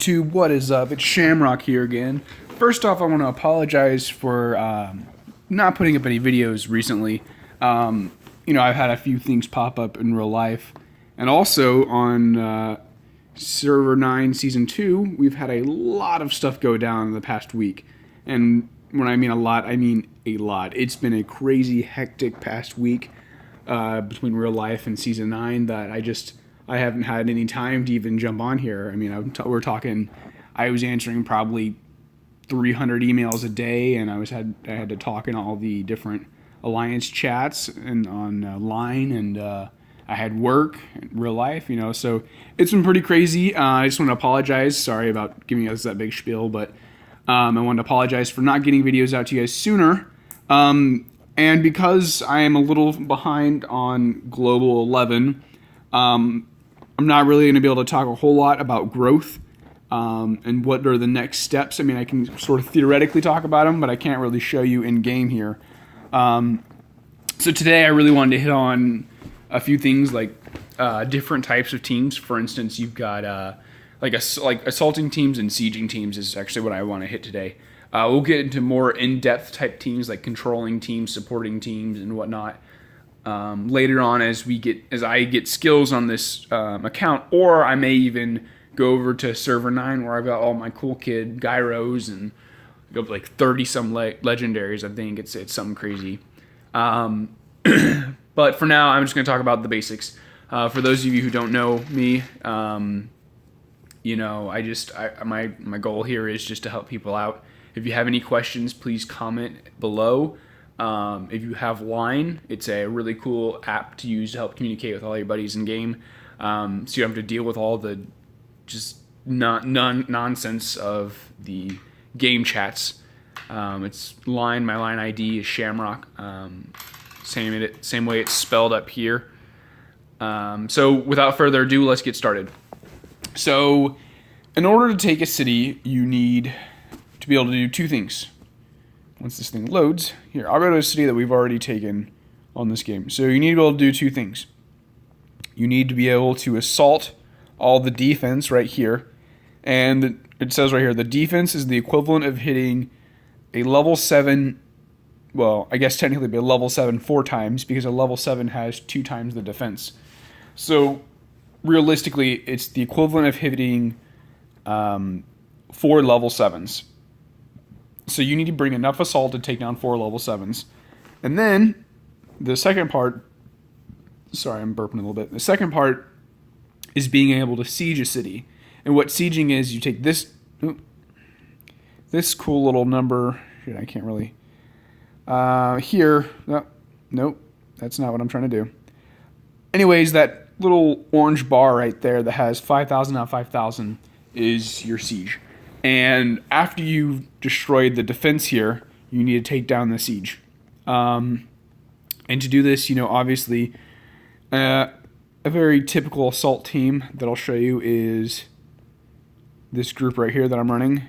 YouTube, what is up? It's Shamrocke here again. First off, I want to apologize for not putting up any videos recently. I've had a few things pop up in real life. And also on Server 9 Season 2, we've had a lot of stuff go down in the past week. And when I mean a lot, I mean a lot. It's been a crazy, hectic past week between real life and Season 9 that I haven't had any time to even jump on here. I mean, I was answering probably 300 emails a day, and I had to talk in all the different alliance chats and on line, and I had work in real life, so it's been pretty crazy. I just want to apologize. Sorry about giving us that big spiel, but I wanted to apologize for not getting videos out to you guys sooner. And because I am a little behind on Global 11, I'm not really going to be able to talk a whole lot about growth and what are the next steps. I mean, I can sort of theoretically talk about them, but I can't really show you in game here. So today I really wanted to hit on a few things like different types of teams. For instance, you've got like assaulting teams and sieging teams is actually what I want to hit today. We'll get into more in-depth type teams like controlling teams, supporting teams, and whatnot. Later on as I get skills on this account, or I may even go over to Server 9 where I've got all my cool kid gyros and go up like 30 some legendaries. I think it's something crazy. But for now, I'm just going to talk about the basics. For those of you who don't know me, my goal here is just to help people out. If you have any questions, please comment below. If you have Line, it's a really cool app to use to help communicate with all your buddies in game. So you don't have to deal with all the just nonsense of the game chats. It's Line. My Line ID is Shamrocke. Same way it's spelled up here. So without further ado, let's get started. So in order to take a city, you need to be able to do two things. Once this thing loads, here, I'll go to a city that we've already taken on this game. So you need to be able to do two things. You need to be able to assault all the defense right here. And it says right here, the defense is the equivalent of hitting a level 7, well, I guess technically be a level 7 4 times, because a level 7 has 2 times the defense. So realistically, it's the equivalent of hitting 4 level 7s. So you need to bring enough assault to take down 4 level 7s. And then the second part, sorry, I'm burping a little bit. The second part is being able to siege a city. And what sieging is, you take this cool little number. Shit, I can't really. Here, nope, that's not what I'm trying to do. Anyways, that little orange bar right there that has 5,000 out of 5,000 is your siege. And after you've destroyed the defense here, you need to take down the siege. And to do this, obviously, a very typical assault team that I'll show you is this group right here that I'm running.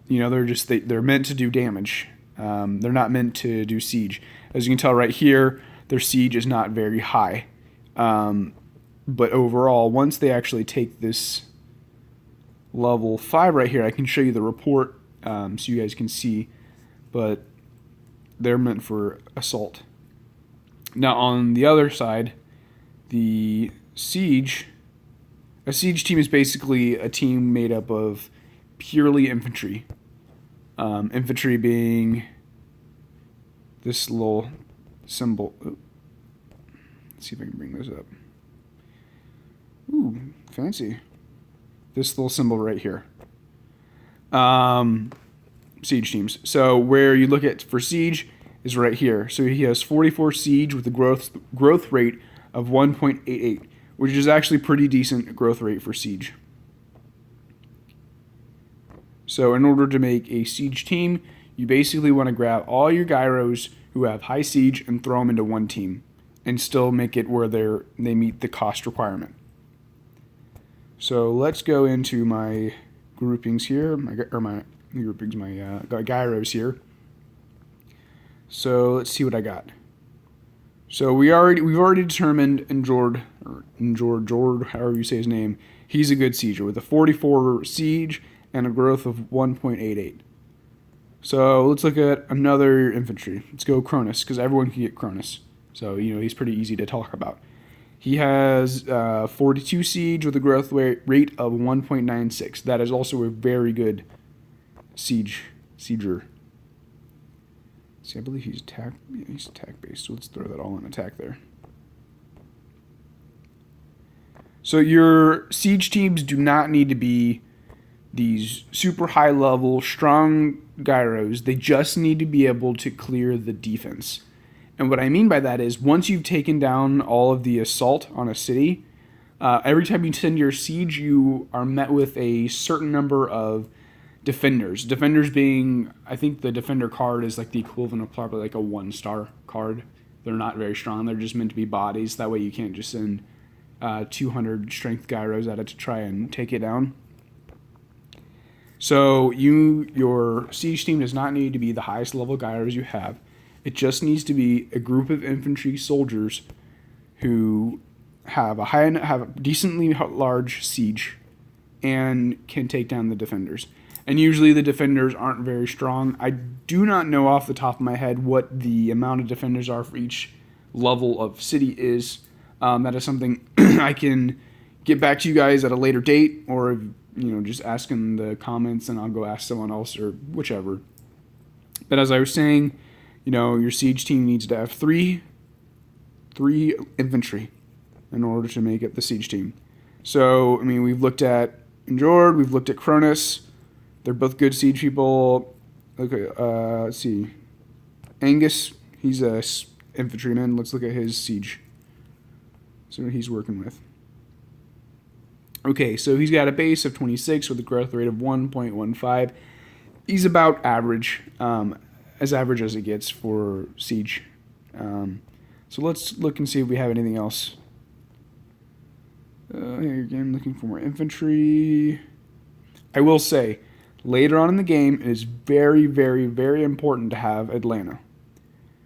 They're meant to do damage. They're not meant to do siege. As you can tell right here, their siege is not very high. But overall, once they actually take this level 5 right here, I can show you the report so you guys can see, but they're meant for assault. Now on the other side, a siege team is basically a team made up of purely infantry. Infantry being this little symbol. Ooh. Let's see if I can bring those up. Ooh, fancy. This little symbol right here. Siege teams. So where you look at for siege is right here. So he has 44 siege with a growth rate of 1.88, which is actually pretty decent growth rate for siege. So in order to make a siege team, you basically want to grab all your gyros who have high siege and throw them into one team, and still make it where they meet the cost requirement. So let's go into my groupings here, my gyros here. So let's see what I got. So we've already determined Jord, however you say his name, he's a good sieger with a 44 siege and a growth of 1.88. So let's look at another infantry. Let's go Cronus, because everyone can get Cronus. So, he's pretty easy to talk about. He has 42 siege with a growth rate of 1.96. That is also a very good sieger. See, I believe he's attack based, so let's throw that all in attack there. So your siege teams do not need to be these super high level, strong gyros. They just need to be able to clear the defense. And what I mean by that is once you've taken down all of the assault on a city, every time you send your siege, you are met with a certain number of defenders. Defenders being, I think the defender card is like the equivalent of probably like a 1-star card. They're not very strong. They're just meant to be bodies. That way you can't just send 200 strength gyros at it to try and take it down. So your siege team does not need to be the highest level gyros you have. It just needs to be a group of infantry soldiers who have a decently large siege and can take down the defenders. And usually the defenders aren't very strong. I do not know off the top of my head what the amount of defenders are for each level of city is. That is something I can get back to you guys at a later date, or just ask in the comments and I'll go ask someone else or whichever. But as I was saying, your siege team needs to have three infantry in order to make it the siege team. So, we've looked at Njord, we've looked at Cronus. They're both good siege people. Okay, let's see. Angus, he's a infantryman. Let's look at his siege. See what he's working with. Okay, so he's got a base of 26 with a growth rate of 1.15. He's about average, as average as it gets for siege. So let's look and see if we have anything else. Here again, looking for more infantry. I will say, later on in the game, it is very, very, very important to have Atlanta.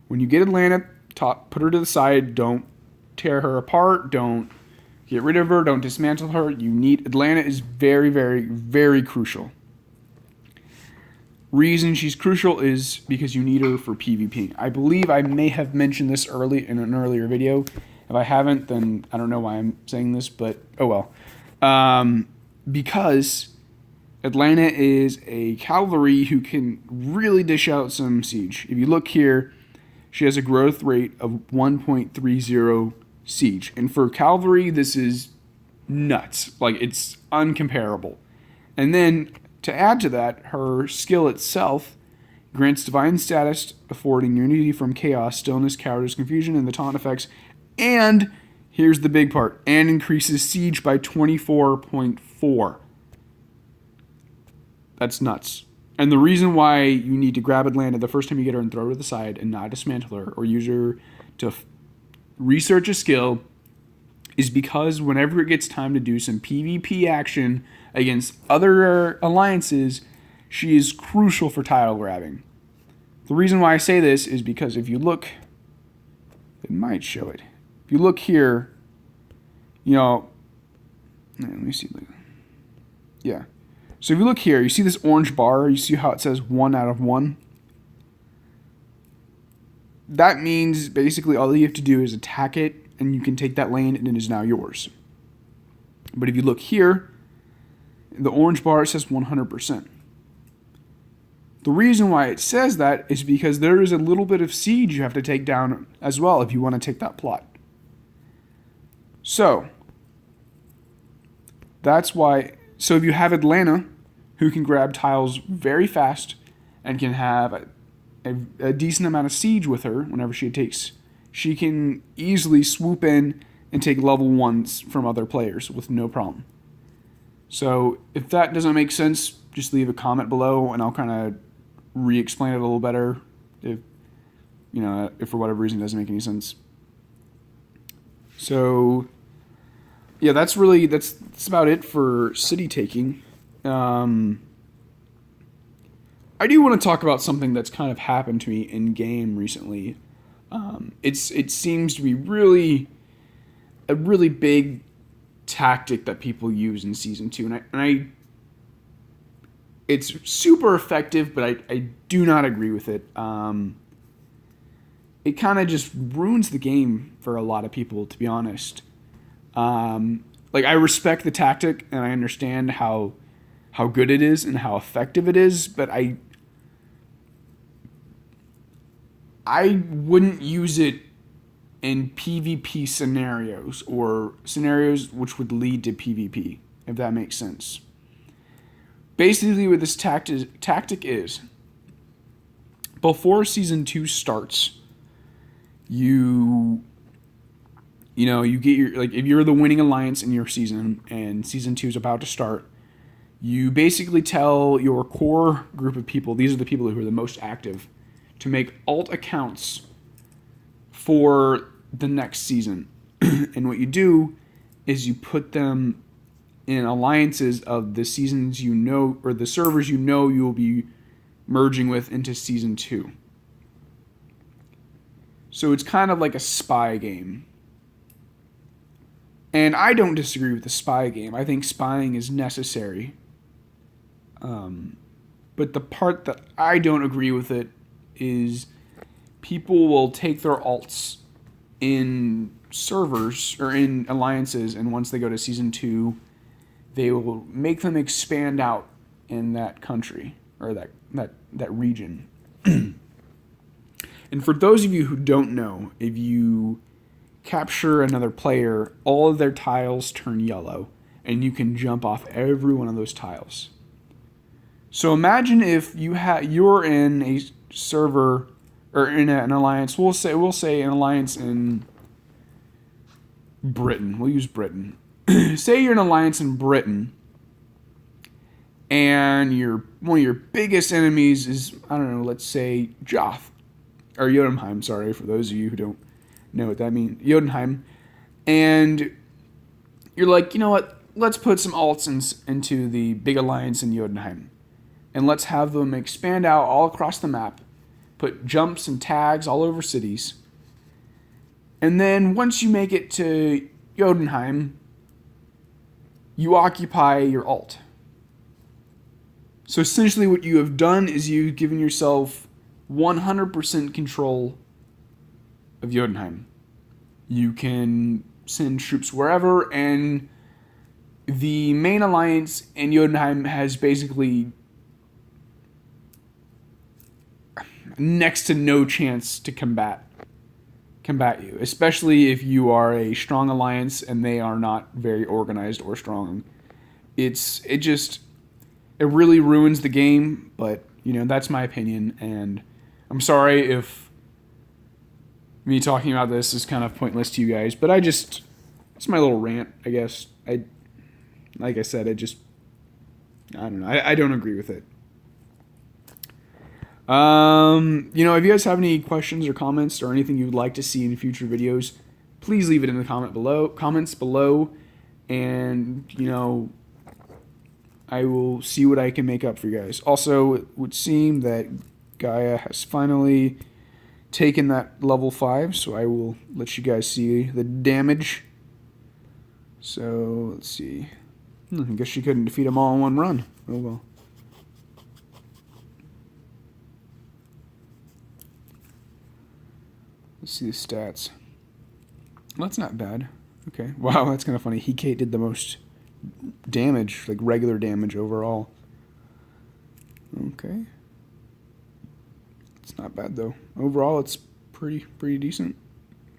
When you get Atlanta, put her to the side. Don't tear her apart. Don't get rid of her. Don't dismantle her. Atlanta is very, very, very crucial. Reason she's crucial is because you need her for PvP. I believe I may have mentioned this in an earlier video. If I haven't, then I don't know why I'm saying this, but oh well. Because Atlanta is a cavalry who can really dish out some siege. If you look here, she has a growth rate of 1.30 siege. And for cavalry, this is nuts. It's uncomparable. And then, to add to that, her skill itself grants divine status, affording immunity from chaos, stillness, cowardice, confusion, and the taunt effects. And, here's the big part, and increases siege by 24.4. That's nuts. And the reason why you need to grab Atlanta the first time you get her and throw her to the side and not dismantle her or use her to research a skill is because whenever it gets time to do some PvP action against other alliances, she is crucial for title grabbing. The reason why I say this is because if you look, it might show it. If you look here, let me see. Yeah. So if you look here, you see this orange bar, you see how it says 1 out of 1? That means basically all you have to do is attack it, and you can take that lane, and it is now yours. But if you look here, the orange bar says 100%. The reason why it says that is because there is a little bit of siege you have to take down as well if you want to take that plot. So, that's why. So if you have Atlanta, who can grab tiles very fast and can have a decent amount of siege with her whenever she can easily swoop in and take level 1s from other players with no problem. So if that doesn't make sense, just leave a comment below and I'll kind of re-explain it a little better if for whatever reason it doesn't make any sense. So yeah, that's about it for city taking. I do want to talk about something that's kind of happened to me in game recently. It seems to be really a really big tactic that people use in season 2, and I it's super effective, but I do not agree with it. It kind of just ruins the game for a lot of people, to be honest. Like, I respect the tactic and I understand how good it is and how effective it is, but I wouldn't use it in PvP scenarios or scenarios which would lead to PvP, if that makes sense. Basically, what this tactic is, before season 2 starts, you get your, like, if you're the winning alliance in your season and season 2 is about to start, you basically tell your core group of people, these are the people who are the most active, to make alt accounts for the next season. And what you do is you put them in alliances of the seasons you know, or the servers you know you'll be merging with into season 2. So it's kind of like a spy game. And I don't disagree with the spy game. I think spying is necessary. But the part that I don't agree with it is people will take their alts in servers or in alliances, and once they go to season 2, they will make them expand out in that country or that region. And for those of you who don't know, if you capture another player, all of their tiles turn yellow, and you can jump off every one of those tiles. So imagine if you're in a server or in an alliance. We'll say an alliance in Britain. We'll use Britain. Say you're in an alliance in Britain, and one of your biggest enemies is, I don't know, let's say Joth or Jotunheim. Sorry for those of you who don't know what that means. Jotunheim, and you're like, you know what? Let's put some alts into the big alliance in Jotunheim, and let's have them expand out all across the map, put jumps and tags all over cities. And then once you make it to Jotunheim, you occupy your alt. So essentially what you have done is you've given yourself 100% control of Jotunheim. You can send troops wherever, and the main alliance in Jotunheim has basically next to no chance to combat you, especially if you are a strong alliance and they are not very organized or strong. It really ruins the game, but that's my opinion, and I'm sorry if me talking about this is kind of pointless to you guys, but it's my little rant, I guess. Like I said, I don't know. I don't agree with it. If you guys have any questions or comments or anything you'd like to see in future videos, please leave it in the comments below, and I will see what I can make up for you guys. Also, it would seem that Gaia has finally taken that level 5, so I will let you guys see the damage. So let's see. I guess she couldn't defeat them all in one run. Oh well. Let's see the stats. Well, that's not bad. Okay. Wow, that's kind of funny. Hecate did the most damage, like regular damage overall. Okay. It's not bad though. Overall, it's pretty decent.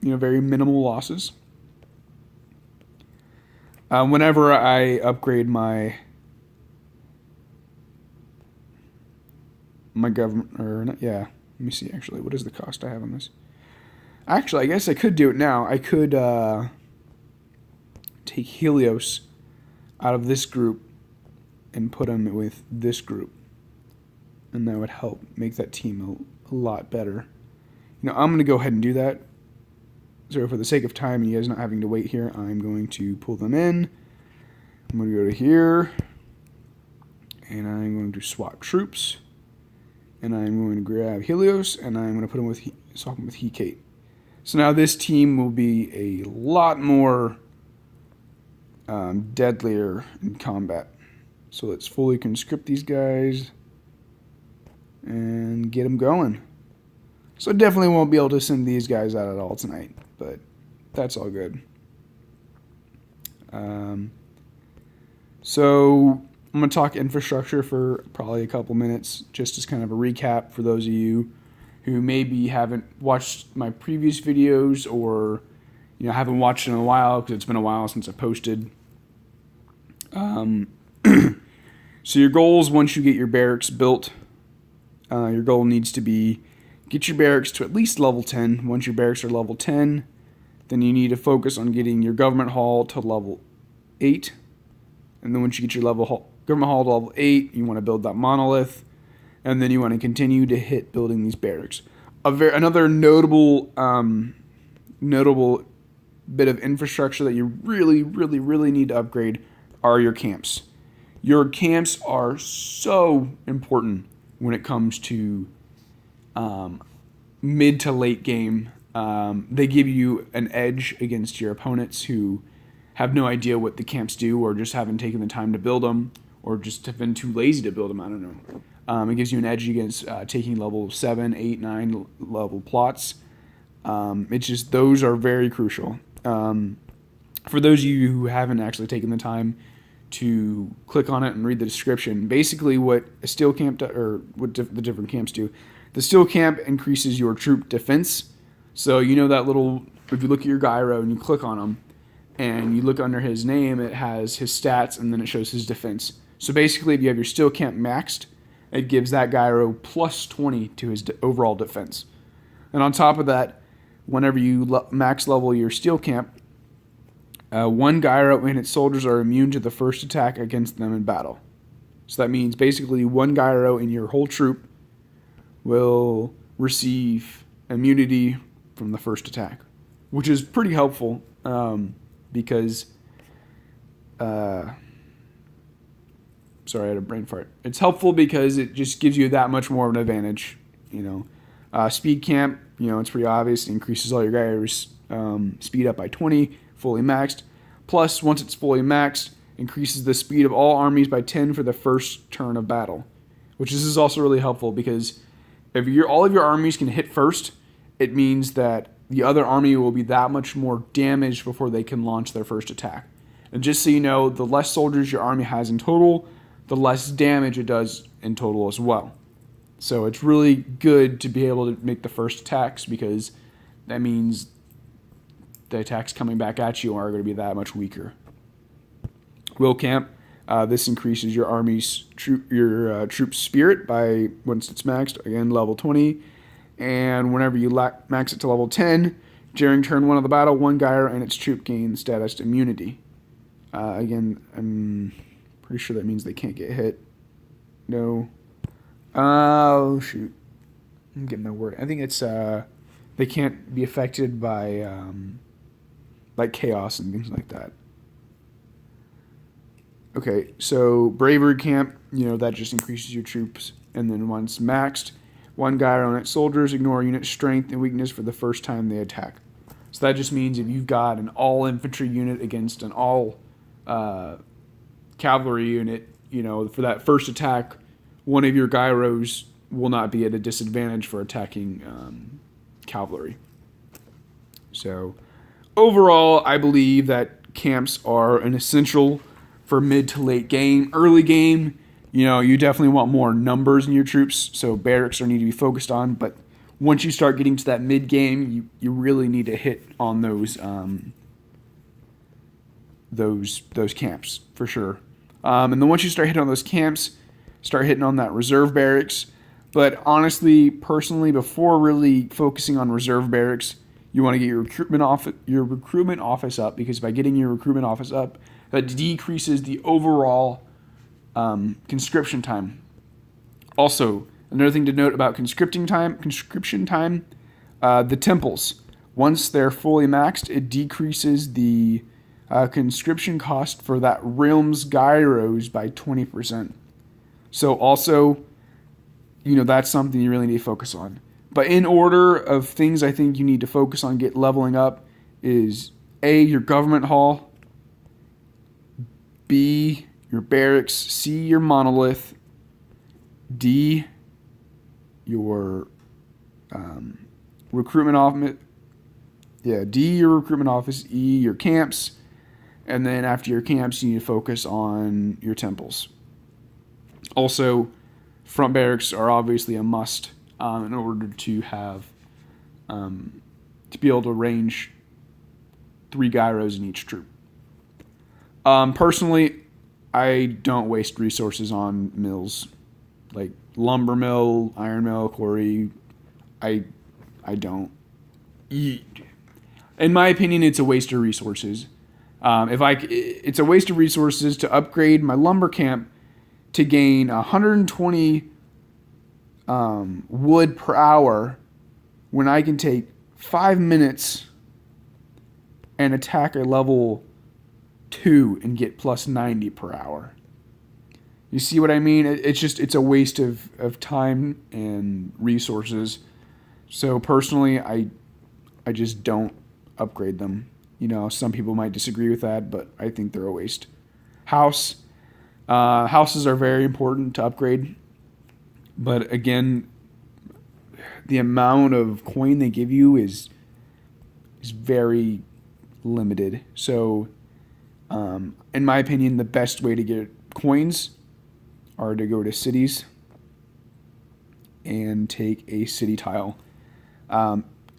Very minimal losses. Whenever I upgrade my government, or not, yeah. Let me see. Actually, what is the cost I have on this? Actually, I guess I could do it now. I could take Helios out of this group and put him with this group, and that would help make that team a lot better. I'm going to go ahead and do that. So for the sake of time and you guys not having to wait here, I'm going to pull them in. I'm going to go to here, and I'm going to swap troops, and I'm going to grab Helios, and I'm going to put him swap him with Hecate. So now this team will be a lot more deadlier in combat. So let's fully conscript these guys and get them going. So definitely won't be able to send these guys out at all tonight, but that's all good. So I'm going to talk infrastructure for probably a couple minutes, just as kind of a recap for those of you who maybe haven't watched my previous videos or haven't watched in a while because it's been a while since I posted. So your goals once you get your barracks built, your goal needs to be get your barracks to at least level 10. Once your barracks are level 10, then you need to focus on getting your government hall to level 8. And then once you get your government hall to level 8, you want to build that monolith. And then you want to continue to hit building these barracks. Another notable bit of infrastructure that you really need to upgrade are your camps. Your camps are so important when it comes to mid to late game. They give you an edge against your opponents who have no idea what the camps do or just haven't taken the time to build them or just have been too lazy to build them. I don't know. It gives you an edge against taking level 7, 8, 9 level plots. It's just those are very crucial. For those of you who haven't actually taken the time to click on it and read the description, basically what a steel camp or what the different camps do. The steel camp increases your troop defense. So that little, if you look at your gyro and you click on him and you look under his name, it has his stats and then it shows his defense. So basically if you have your steel camp maxed, it gives that gyro plus 20 to his overall defense. And on top of that, whenever you max level your steel camp, one gyro and its soldiers are immune to the first attack against them in battle. So that means basically one gyro in your whole troop will receive immunity from the first attack, which is pretty helpful because... Sorry, I had a brain fart. It's helpful because it just gives you that much more of an advantage. Speed camp, it's pretty obvious. It increases all your guys' speed up by 20, fully maxed. Plus, once it's fully maxed, increases the speed of all armies by 10 for the first turn of battle. Which is also really helpful because if all of your armies can hit first, it means that the other army will be that much more damaged before they can launch their first attack. And just so you know, the less soldiers your army has in total, the less damage it does in total as well. So it's really good to be able to make the first attacks because that means the attacks coming back at you are going to be that much weaker. Will camp, this increases your army's troop spirit by, once it's maxed, again level 20. And whenever you max it to level 10, during turn 1 of the battle, one gyro and its troop gain status immunity. Again, I'm pretty sure that means they can't get hit. No. Oh, shoot. I'm getting my word. I think it's they can't be affected by like chaos and things like that. Okay, so bravery camp, that just increases your troops. And then once maxed, one gyro and its soldiers ignore unit strength and weakness for the first time they attack. So that just means if you've got an all infantry unit against an all cavalry unit, for that first attack, one of your gyros will not be at a disadvantage for attacking cavalry. So overall, I believe that camps are an essential for mid to late game. Early game, you definitely want more numbers in your troops, so barracks need to be focused on. But once you start getting to that mid game, you really need to hit on those camps for sure. And then once you start hitting on those camps, start hitting on that reserve barracks. But honestly, personally, before really focusing on reserve barracks, you want to get your recruitment office up, because by getting your recruitment office up, that decreases the overall conscription time. Also, another thing to note about conscription time, the temples. Once they're fully maxed, it decreases the conscription cost for that realm's gyros by 20%. So also, that's something you really need to focus on. But in order of things I think you need to focus on leveling up is A, your government hall, B, your barracks, C, your monolith, D, your recruitment office, D, your recruitment office, E, your camps, and then after your camps, you need to focus on your temples. Also, front barracks are obviously a must in order to have to be able to range 3 gyros in each troop. Personally, I don't waste resources on mills like lumber mill, iron mill, quarry. I don't. In my opinion, it's a waste of resources. It's a waste of resources to upgrade my lumber camp to gain 120 wood per hour when I can take 5 minutes and attack a level 2 and get plus 90 per hour. You see what I mean? It's a waste of time and resources. So personally, I just don't upgrade them. You know, some people might disagree with that, but I think they're a waste. Houses are very important to upgrade, but again, the amount of coin they give you is very limited. So, in my opinion, the best way to get coins are to go to cities and take a city tile.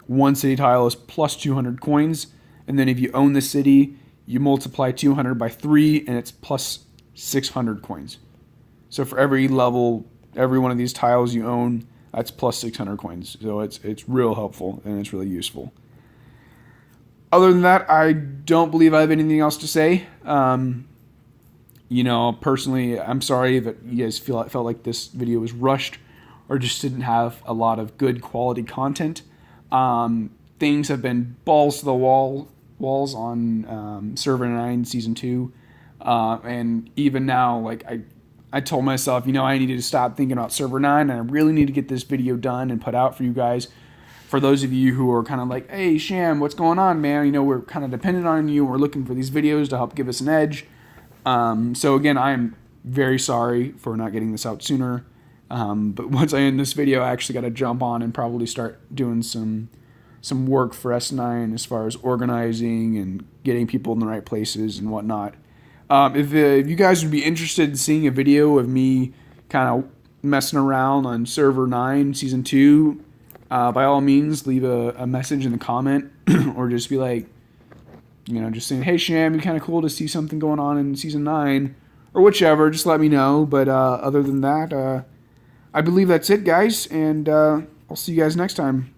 One city tile is plus 200 coins, and then if you own the city, you multiply 200 by 3, and it's plus 600 coins. So for every level, every one of these tiles you own, that's plus 600 coins. So it's real helpful, and it's really useful. Other than that, I don't believe I have anything else to say. Personally, I'm sorry that you guys felt like this video was rushed or just didn't have a lot of good quality content. Things have been balls to the walls on Server 9 Season 2. And even now, like I told myself, I needed to stop thinking about Server 9, and I really need to get this video done and put out for you guys. For those of you who are kind of like, hey, Sham, what's going on, man? We're kind of dependent on you. We're looking for these videos to help give us an edge. So again, I'm very sorry for not getting this out sooner. But once I end this video, I actually got to jump on and probably start doing some work for S9 as far as organizing and getting people in the right places and whatnot. If you guys would be interested in seeing a video of me kind of messing around on Server 9 Season 2, by all means, leave a message in the comment or just be like, just saying, hey, Sham, it'd be kind of cool to see something going on in Season 9 or whichever. Just let me know. But other than that, I believe that's it, guys, and I'll see you guys next time.